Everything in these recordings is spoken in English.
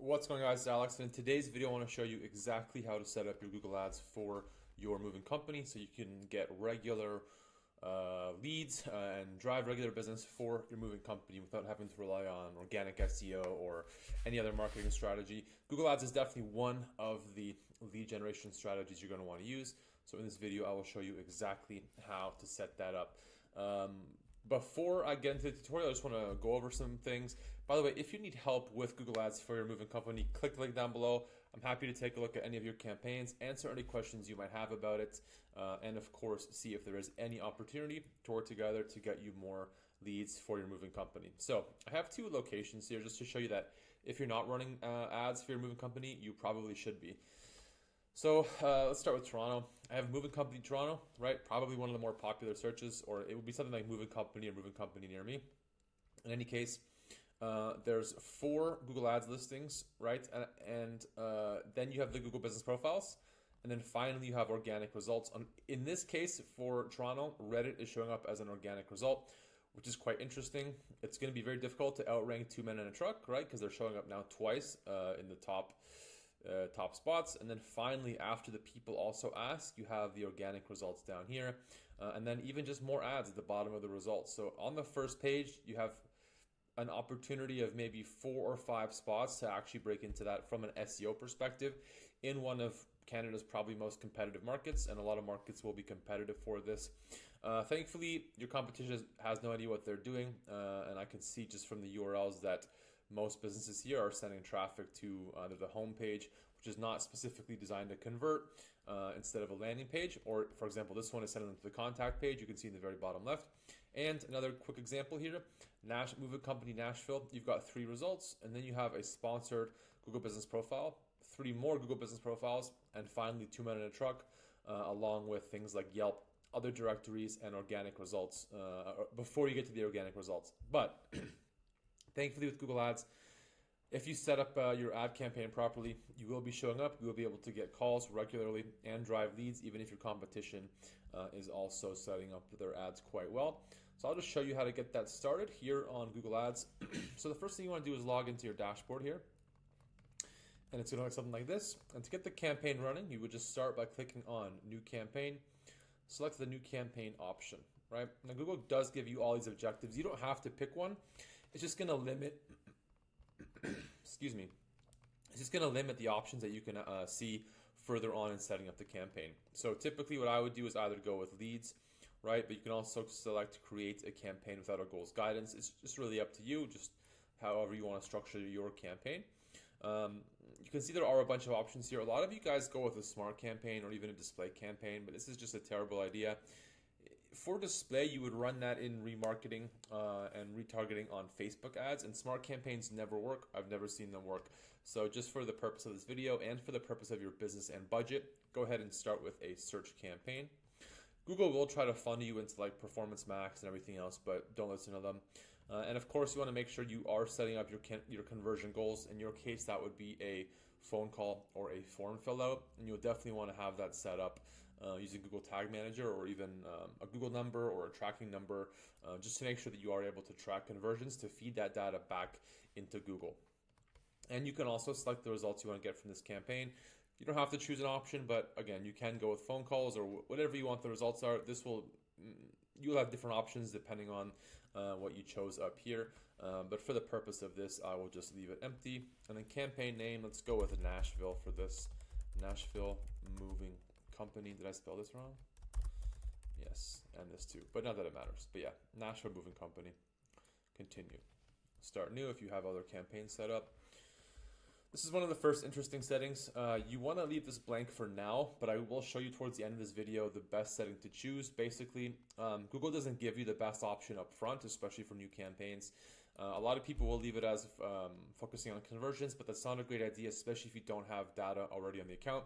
What's going on, guys? It's Alex, and in today's video I want to show you exactly how to set up your Google Ads for your moving company so you can get regular leads and drive regular business for your moving company without having to rely on organic SEO or any other marketing strategy. Google Ads is definitely one of the lead generation strategies you're going to want to use. So in this video I will show you exactly how to set that up. Before I get into the tutorial, I just want to go over some things. By the way, if you need help with Google Ads for your moving company, click the link down below. I'm happy to take a look at any of your campaigns, answer any questions you might have about it, and of course, see if there is any opportunity to work together to get you more leads for your moving company. So I have two locations here just to show you that if you're not running ads for your moving company, you probably should be. So let's start with Toronto. I have moving company Toronto, right? Probably one of the more popular searches, or it would be something like moving company or moving company near me. In any case, there's 4 Google Ads listings, right? And then you have the Google Business Profiles. And then finally, you have organic results. In this case, for Toronto, Reddit is showing up as an organic result, which is quite interesting. It's going to be very difficult to outrank 2 Men in a Truck, right? Because they're showing up now twice in the top spots. And then finally, after the people also ask, you have the organic results down here, and then even just more ads at the bottom of the results. So on the first page, you have an opportunity of maybe 4 or 5 spots to actually break into that from an SEO perspective in one of Canada's probably most competitive markets, and a lot of markets will be competitive for this. Thankfully, your competition has no idea what they're doing, and I can see just from the URLs that most businesses here are sending traffic to either the home page, which is not specifically designed to convert, instead of a landing page, or for example, this one is sending them to the contact page. You can see in the very bottom left. And another quick example here, moving company Nashville, you've got 3 results, and then you have a sponsored Google Business Profile, 3 more Google Business Profiles, and finally 2 Men in a Truck, along with things like Yelp, other directories, and organic results before you get to the organic results. But thankfully, with Google Ads, if you set up your ad campaign properly, you will be showing up. You will be able to get calls regularly and drive leads, even if your competition is also setting up their ads quite well. So I'll just show you how to get that started here on Google Ads. So the first thing you want to do is log into your dashboard here. And it's going to look something like this. And to get the campaign running, you would just start by clicking on New Campaign. Select the New Campaign option, right? Now, Google does give you all these objectives. You don't have to pick one. It's just going to limit, excuse me, it's just going to limit the options that you can see further on in setting up the campaign. So typically what I would do is either go with leads, right? But you can also select create a campaign without a goals guidance. It's just really up to you, just however you want to structure your campaign. You can see there are a bunch of options here. A lot of you guys go with a smart campaign or even a display campaign, but this is just a terrible idea. For display, you would run that in remarketing and retargeting on Facebook ads, and smart campaigns never work. I've never seen them work. So just for the purpose of this video and for the purpose of your business and budget, go ahead and start with a search campaign. Google will try to funnel you into like Performance Max and everything else, but don't listen to them. And of course, you want to make sure you are setting up your conversion goals. In your case, that would be a phone call or a form fill out, and you'll definitely want to have that set up using Google Tag Manager or even a Google number or a tracking number, just to make sure that you are able to track conversions to feed that data back into Google. And you can also select the results you want to get from this campaign. You don't have to choose an option, but again, you can go with phone calls or whatever you want the results are. You'll have different options depending on what you chose up here. But for the purpose of this, I will just leave it empty. And then campaign name, let's go with Nashville for this. Nashville Moving Company. Did I spell this wrong? Yes, and this too, but not that it matters. But yeah, Nashville Moving Company. Continue. Start new if you have other campaigns set up. This is one of the first interesting settings. You want to leave this blank for now, but I will show you towards the end of this video the best setting to choose. Basically, Google doesn't give you the best option up front, especially for new campaigns. A lot of people will leave it as focusing on conversions, but that's not a great idea, especially if you don't have data already on the account.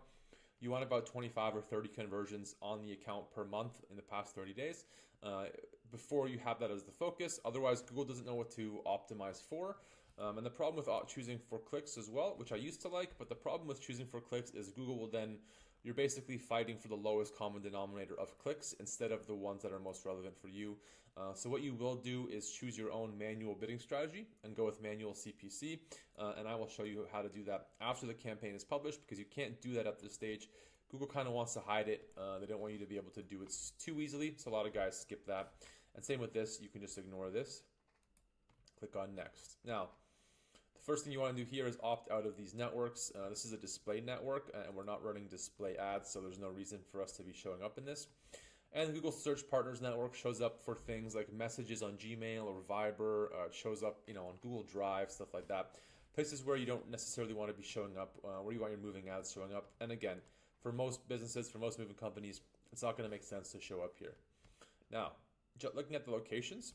You want about 25 or 30 conversions on the account per month in the past 30 days before you have that as the focus. Otherwise, Google doesn't know what to optimize for. And the problem with choosing for clicks as well, which I used to like, but the problem with choosing for clicks is Google will then, you're basically fighting for the lowest common denominator of clicks instead of the ones that are most relevant for you. So what you will do is choose your own manual bidding strategy and go with manual CPC. And I will show you how to do that after the campaign is published, because you can't do that at this stage. Google kind of wants to hide it. They don't want you to be able to do it too easily. So a lot of guys skip that. And same with this, you can just ignore this. Click on next. Now, the first thing you want to do here is opt out of these networks. This is a display network and we're not running display ads, so there's no reason for us to be showing up in this. And the Google Search Partners Network shows up for things like messages on Gmail or Viber. It shows up, on Google Drive, stuff like that. Places where you don't necessarily want to be showing up, where you want your moving ads showing up. And again, for most businesses, for most moving companies, it's not going to make sense to show up here. Now, looking at the locations,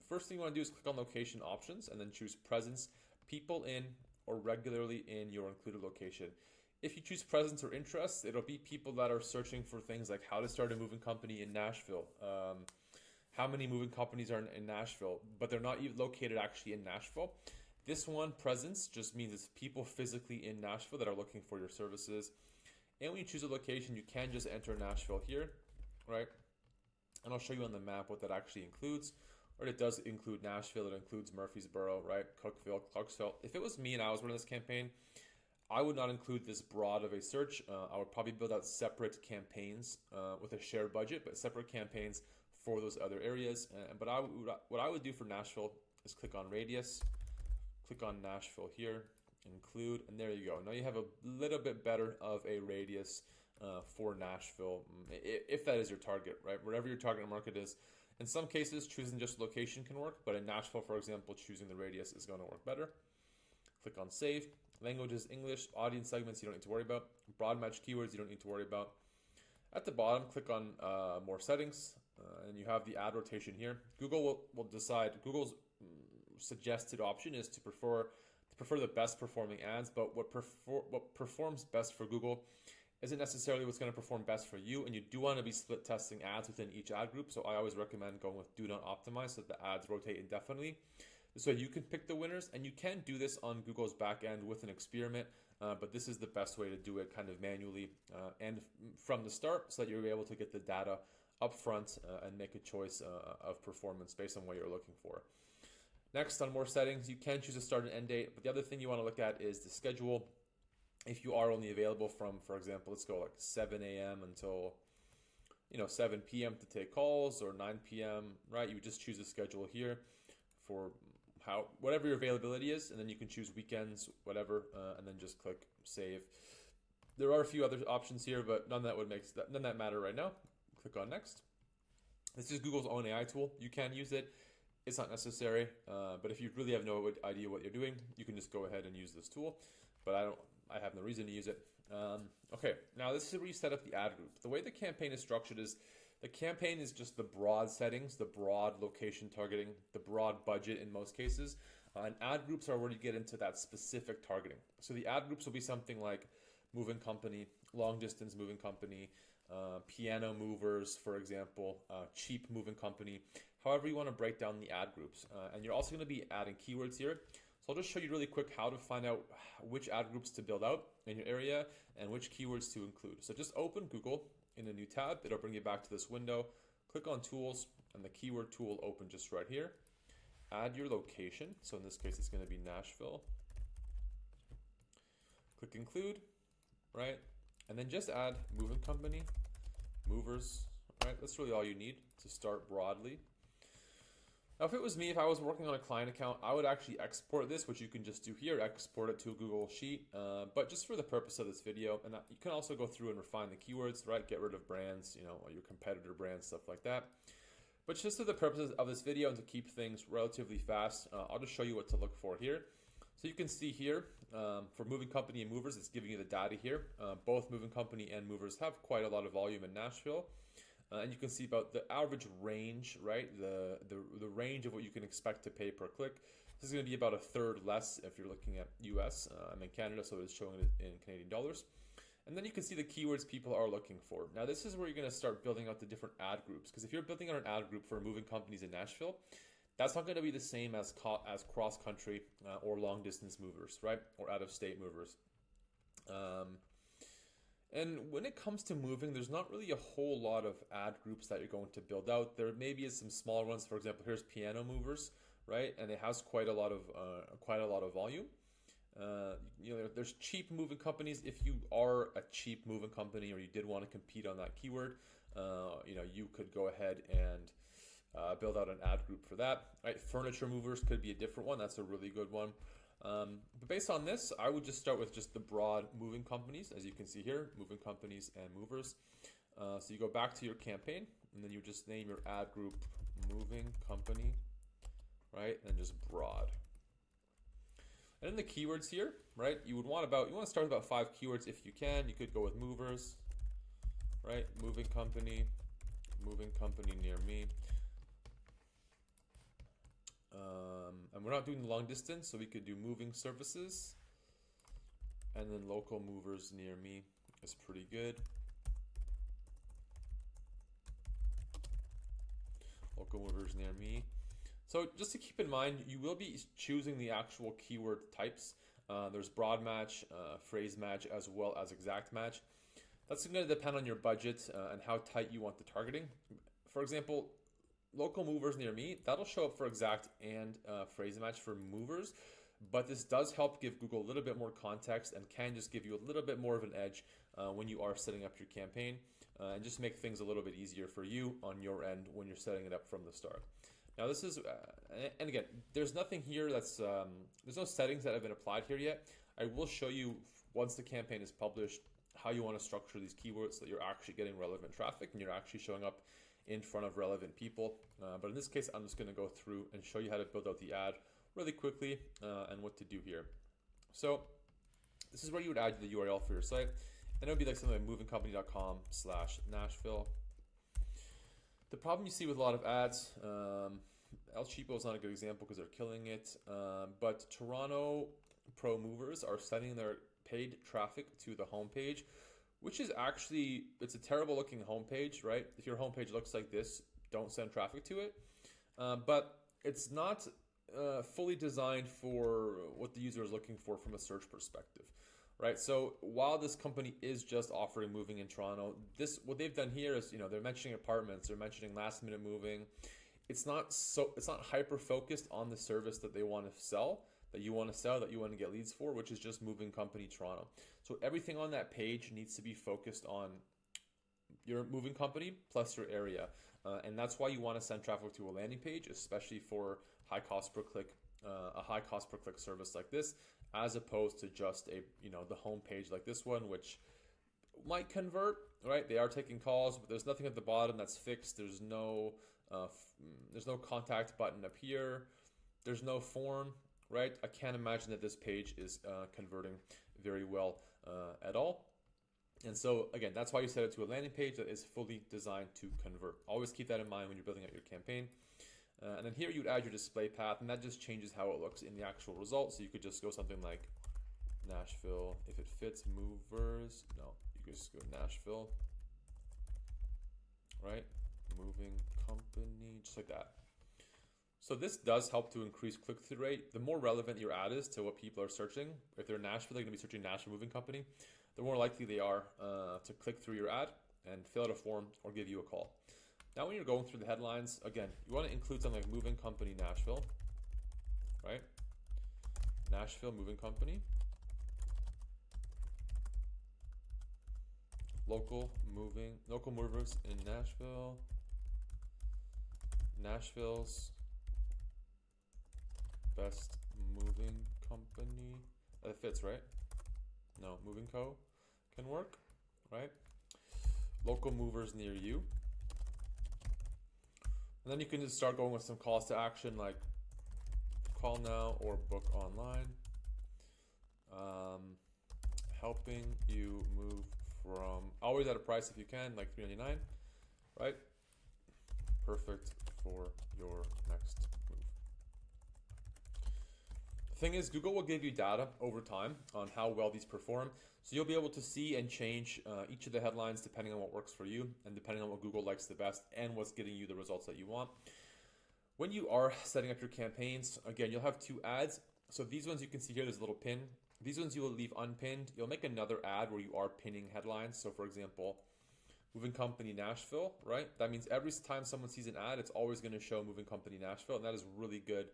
first thing you want to do is click on location options and then choose presence, people in, or regularly in your included location. If you choose presence or interest, it'll be people that are searching for things like how to start a moving company in Nashville, how many moving companies are in Nashville, but they're not even located actually in Nashville. This one, presence, just means it's people physically in Nashville that are looking for your services. And when you choose a location, you can just enter Nashville here, right? And I'll show you on the map what that actually includes. Or it does include Nashville, it includes Murfreesboro, right? Cookeville, Clarksville. If it was me and I was running this campaign, I would not include this broad of a search. I would probably build out separate campaigns with a shared budget, but separate campaigns for those other areas. But what I would do for Nashville is click on radius, click on Nashville here, include, and there you go. Now you have a little bit better of a radius for Nashville, if that is your target, right? Wherever your target market is. In some cases, choosing just location can work, but in Nashville, for example, choosing the radius is going to work better. Click on save. Language is English. Audience segments you don't need to worry about. Broad match keywords you don't need to worry about. At the bottom, click on more settings, and you have the ad rotation here. Google will decide. Google's suggested option is to prefer the best performing ads, but what performs best for Google isn't necessarily what's going to perform best for you, and you do want to be split testing ads within each ad group. So I always recommend going with do not optimize so that the ads rotate indefinitely. So you can pick the winners, and you can do this on Google's back end with an experiment, but this is the best way to do it kind of manually and from the start so that you're able to get the data up front and make a choice of performance based on what you're looking for. Next, on more settings, you can choose a start and end date, but the other thing you want to look at is the schedule. If you are only available from, for example, let's go like 7 a.m. until 7 p.m. to take calls, or 9 p.m., right? You would just choose a schedule here for whatever your availability is, and then you can choose weekends, whatever, and then just click save. There are a few other options here, but none that matter right now. Click on next. This is Google's own AI tool. You can use it. It's not necessary, but if you really have no idea what you're doing, you can just go ahead and use this tool. But I have no reason to use it. Okay, now this is where you set up the ad group. The way the campaign is structured is the campaign is just the broad settings, the broad location targeting, the broad budget in most cases. And ad groups are where you get into that specific targeting. So the ad groups will be something like moving company, long distance moving company, piano movers, for example, cheap moving company, however you want to break down the ad groups. And you're also going to be adding keywords here. So I'll just show you really quick how to find out which ad groups to build out in your area and which keywords to include. So just open Google in a new tab. It'll bring you back to this window. Click on Tools, and the keyword tool will open just right here. Add your location. So in this case, it's going to be Nashville. Click Include, right? And then just add moving company, movers, right? That's really all you need to start broadly. Now, if it was me, if I was working on a client account, I would actually export this, which you can just do here, export it to a Google Sheet. But just for the purpose of this video, and you can also go through and refine the keywords, right? Get rid of brands, your competitor brands, stuff like that. But just for the purposes of this video and to keep things relatively fast, I'll just show you what to look for here. So you can see here, for moving company and movers, it's giving you the data here. Both moving company and movers have quite a lot of volume in Nashville. And you can see about the average range, right? The range of what you can expect to pay per click. This is going to be about a third less if you're looking at US. I'm in Canada, so it's showing it in Canadian dollars. And then you can see the keywords people are looking for. Now, this is where you're going to start building out the different ad groups. Because if you're building out an ad group for moving companies in Nashville, That's not going to be the same as cross-country or long-distance movers, right? Or out-of-state movers. And when it comes to moving, there's not really a whole lot of ad groups that you're going to build out. There maybe is some small ones. For example, here's piano movers, right? And it has quite a lot of volume. There's cheap moving companies. If you are a cheap moving company or you did want to compete on that keyword, you could go ahead and build out an ad group for that. Right? Furniture movers could be a different one. That's a really good one. But based on this, I would just start with just the broad moving companies, as you can see here, moving companies and movers. So you go back to your campaign, and then you just name your ad group moving company, right? And just broad. And then the keywords here, right? You want to start with about 5 keywords if you can. You could go with movers, right? Moving company near me. And we're not doing the long distance, so we could do moving services. And then local movers near me is pretty good. Local movers near me. So just to keep in mind, you will be choosing the actual keyword types. There's broad match, phrase match, as well as exact match. That's going to depend on your budget and how tight you want the targeting. For example, local movers near me, that'll show up for exact and phrase match for movers, but this does help give Google a little bit more context and can just give you a little bit more of an edge when you are setting up your campaign and just make things a little bit easier for you on your end when you're setting it up from the start. Now this is, and again, there's nothing here that's, there's no settings that have been applied here yet. I will show you once the campaign is published how you want to structure these keywords so that you're actually getting relevant traffic and you're actually showing up in front of relevant people. But in this case, I'm just going to go through and show you how to build out the ad really quickly and what to do here. So this is where you would add the URL for your site. And it would be like something like movingcompany.com/Nashville. The problem you see with a lot of ads, El Cheapo is not a good example because they're killing it, but Toronto Pro Movers are sending their paid traffic to the homepage, which is actually, it's a terrible looking homepage, right? If your homepage looks like this, don't send traffic to it. But it's not fully designed for what the user is looking for from a search perspective, right? So while this company is just offering moving in Toronto, what they've done here is, they're mentioning apartments, they're mentioning last minute moving. It's not hyper focused on the service that they want to sell, that you want to get leads for, which is just moving company Toronto. So everything on that page needs to be focused on your moving company plus your area. And that's why you want to send traffic to a landing page, especially for a high cost per click service like this, as opposed to just the home page like this one, which might convert, right? They are taking calls, but there's nothing at the bottom that's fixed. There's no contact button up here. There's no form, right? I can't imagine that this page is converting very well at all. And so again, that's why you set it to a landing page that is fully designed to convert. Always keep that in mind when you're building out your campaign. And then here you'd add your display path, and that just changes how it looks in the actual result. So you could just go something like Nashville. If it fits movers, no, you could just go Nashville, right? Moving company, just like that. So this does help to increase click-through rate. The more relevant your ad is to what people are searching, if they're Nashville, they're going to be searching Nashville Moving Company, the more likely they are to click through your ad and fill out a form or give you a call. Now when you're going through the headlines, again, you want to include something like Moving Company Nashville, right? Nashville Moving Company. Local movers in Nashville. Nashville's best moving company. That fits, right? No, Moving Co. can work, right? Local movers near you. And then you can just start going with some calls to action like call now or book online. Helping you move from, always at a price if you can, like $3.99, right? Perfect for your next move. The thing is, Google will give you data over time on how well these perform. So you'll be able to see and change each of the headlines depending on what works for you and depending on what Google likes the best and what's getting you the results that you want. When you are setting up your campaigns, again, you'll have two ads. So these ones you can see here, there's a little pin. These ones you will leave unpinned. You'll make another ad where you are pinning headlines. So for example, Moving Company Nashville, right? That means every time someone sees an ad, it's always going to show Moving Company Nashville, and that is really good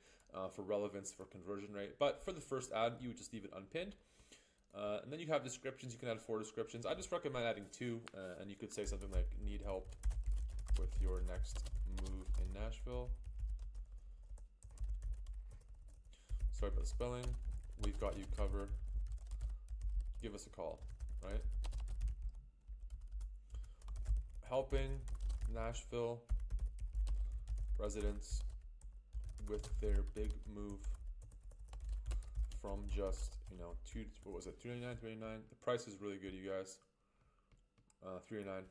for relevance, for conversion rate. But for the first ad, you would just leave it unpinned. And then you have descriptions. You can add 4 descriptions. I just recommend adding 2, and you could say something like, need help with your next move in Nashville. Sorry about the spelling. We've got you covered. Give us a call, right? Helping Nashville residents with their big move from just, what was it, $299, $399? The price is really good, you guys. $399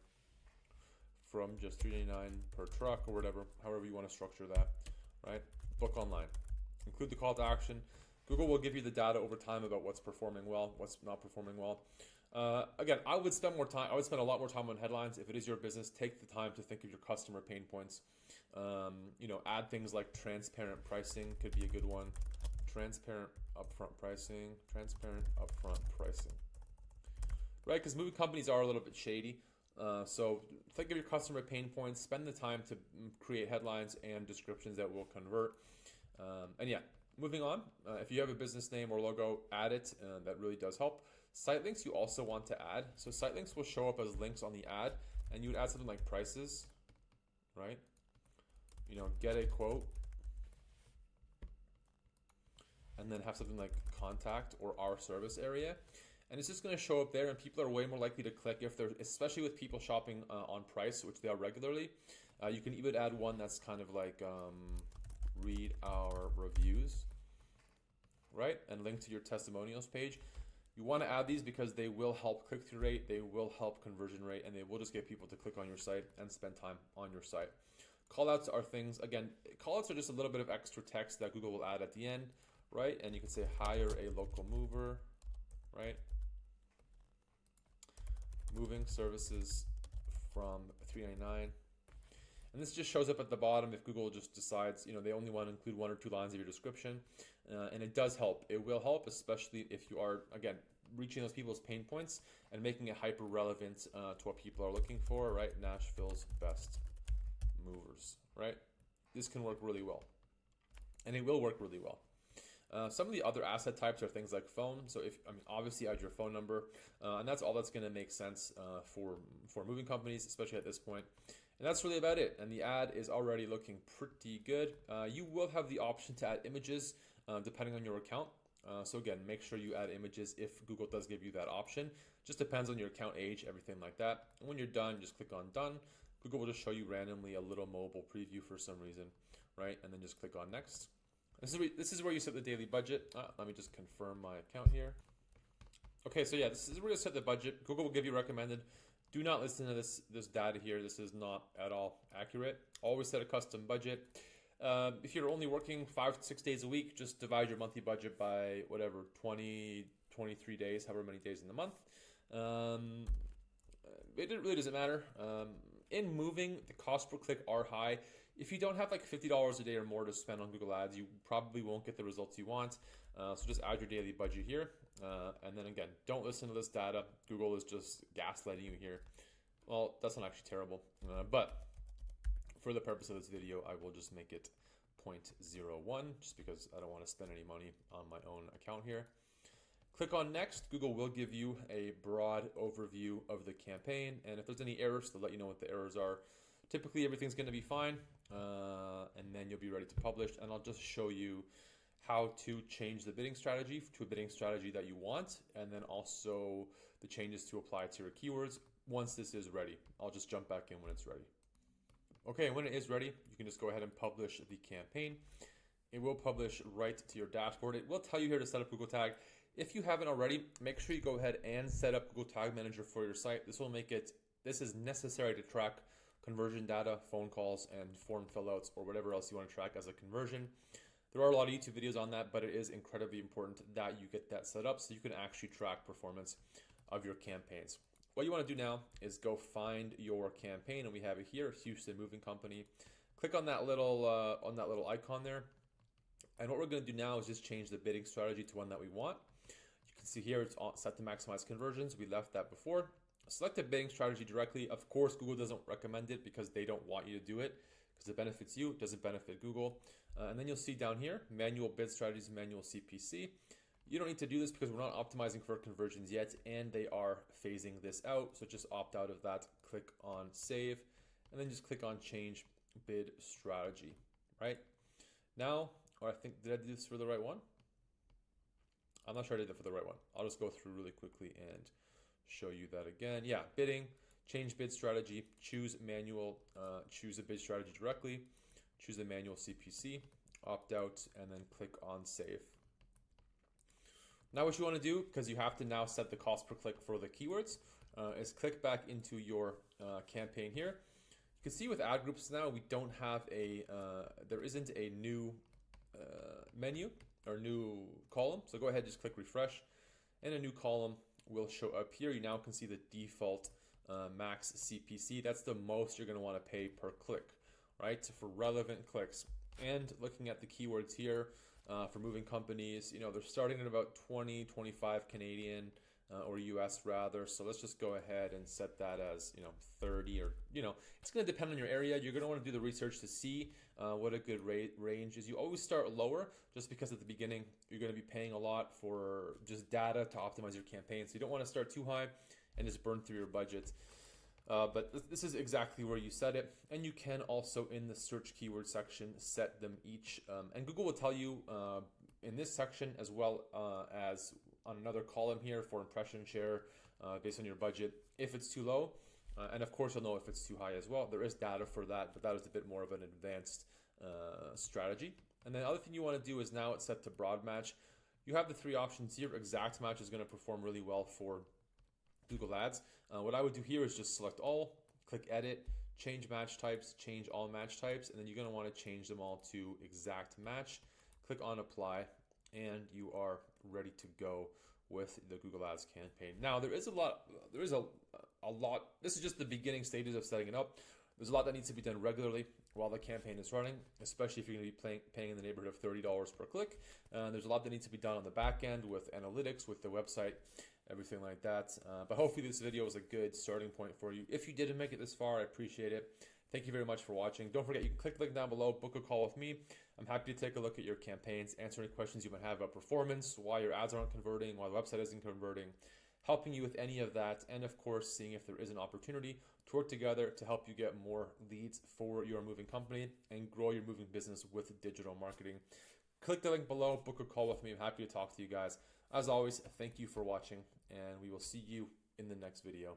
from just $399 per truck or whatever, however you want to structure that, right? Book online. Include the call to action. Google will give you the data over time about what's performing well, what's not performing well. Again, I would spend a lot more time on headlines. If it is your business, take the time to think of your customer pain points. Add things like transparent pricing could be a good one. Transparent upfront pricing. Right, because moving companies are a little bit shady. So think of your customer pain points. Spend the time to create headlines and descriptions that will convert. And yeah, moving on. If you have a business name or logo, add it. That really does help. Site links you also want to add. So site links will show up as links on the ad, and you would add something like prices, right? Get a quote, and then have something like contact or our service area. And it's just going to show up there, and people are way more likely to click if they're, especially with people shopping on price, which they are regularly. You can even add one that's kind of like read our reviews, right? And link to your testimonials page. You want to add these because they will help click-through rate, they will help conversion rate, and they will just get people to click on your site and spend time on your site. Callouts are things, again, callouts are just a little bit of extra text that Google will add at the end, right? And you can say hire a local mover, right? Moving services from $399. And this just shows up at the bottom if Google just decides, they only want to include 1 or 2 lines of your description. And it does help. It will help, especially if you are, again, reaching those people's pain points and making it hyper relevant to what people are looking for, right? Nashville's best movers, right? This can work really well. And it will work really well. Some of the other asset types are things like phone. So obviously add your phone number, and that's all that's going to make sense for moving companies, especially at this point. And that's really about it. And the ad is already looking pretty good. You will have the option to add images depending on your account. So again, make sure you add images if Google does give you that option. Just depends on your account age, everything like that. And when you're done, just click on done. Google will just show you randomly a little mobile preview for some reason, right? And then just click on next. This is where you set the daily budget. Let me just confirm my account here. Okay, so yeah, this is where you set the budget. Google will give you recommended. Do not listen to this data here. This is not at all accurate. Always set a custom budget. If you're only working 5 to 6 days a week, just divide your monthly budget by whatever, 20, 23 days, however many days in the month. It really doesn't matter. In moving, the cost per click are high. If you don't have like $50 a day or more to spend on Google Ads, you probably won't get the results you want. So just add your daily budget here. And then again, don't listen to this data. Google is just gaslighting you here. Well, that's not actually terrible. But for the purpose of this video, I will just make it 0.01 just because I don't want to spend any money on my own account here. Click on next. Google will give you a broad overview of the campaign. And if there's any errors, they'll let you know what the errors are. Typically, everything's going to be fine. And then you'll be ready to publish. And I'll just show you how to change the bidding strategy to a bidding strategy that you want. And then also the changes to apply to your keywords once this is ready. I'll just jump back in when it's ready. Okay, and when it is ready, you can just go ahead and publish the campaign. It will publish right to your dashboard. It will tell you here to set up Google Tag. If you haven't already, make sure you go ahead and set up Google Tag Manager for your site. This is necessary to track conversion data, phone calls, and form fill-outs, or whatever else you want to track as a conversion. There are a lot of YouTube videos on that, but it is incredibly important that you get that set up so you can actually track performance of your campaigns. What you want to do now is go find your campaign, and we have it here, Houston Moving Company. Click on that little icon there. And what we're going to do now is just change the bidding strategy to one that we want. You can see here it's set to maximize conversions. We left that before. Select a bidding strategy directly. Of course, Google doesn't recommend it because they don't want you to do it because it benefits you, it doesn't benefit Google. And then you'll see down here, manual bid strategies, manual CPC. You don't need to do this because we're not optimizing for conversions yet and they are phasing this out. So just opt out of that, click on save, and then just click on change bid strategy, right? Now, or I think, did I do this for the right one? I'm not sure I did it for the right one. I'll just go through really quickly and show you that again. Yeah, bidding, change bid strategy, choose manual, choose a bid strategy directly, choose a manual CPC, opt out, and then click on save. Now what you want to do, because you have to now set the cost per click for the keywords, is click back into your campaign here. You can see with ad groups now, we don't have a, there isn't a new menu or new column. So go ahead, just click refresh and a new column will show up here. You now can see the default max CPC. That's the most you're going to want to pay per click, right? So for relevant clicks. And looking at the keywords here for moving companies, you know, they're starting at about 20, 25 Canadian or US rather. So let's just go ahead and set that as, you know, 30 or, you know, it's going to depend on your area. You're going to want to do the research to see what a good range is. You always start lower just because at the beginning, you're going to be paying a lot for just data to optimize your campaign. So you don't want to start too high and just burn through your budget. But this is exactly where you set it. And you can also in the search keyword section, set them each. And Google will tell you in this section as well as on another column here for impression share based on your budget, if it's too low. And of course, you'll know if it's too high as well. There is data for that, but that is a bit more of an advanced strategy. And then the other thing you want to do is now it's set to broad match. You have the three options here. Exact match is going to perform really well for Google Ads. What I would do here is just select all, click edit, change match types, change all match types, and then you're going to want to change them all to exact match. Click on apply, and you are ready to go with the Google Ads campaign. Now there is a lot, this is just the beginning stages of setting it up. There's a lot that needs to be done regularly while the campaign is running, especially if you're going to be paying in the neighborhood of $30 per click. There's a lot that needs to be done on the back end with analytics, with the website, everything like that. But hopefully this video was a good starting point for you. If you didn't make it this far, I appreciate it. Thank you very much for watching. Don't forget, you can click the link down below, book a call with me. I'm happy to take a look at your campaigns, answer any questions you might have about performance, why your ads aren't converting, why the website isn't converting, helping you with any of that, and of course, seeing if there is an opportunity to work together to help you get more leads for your moving company and grow your moving business with digital marketing. Click the link below, book a call with me. I'm happy to talk to you guys. As always, thank you for watching, and we will see you in the next video.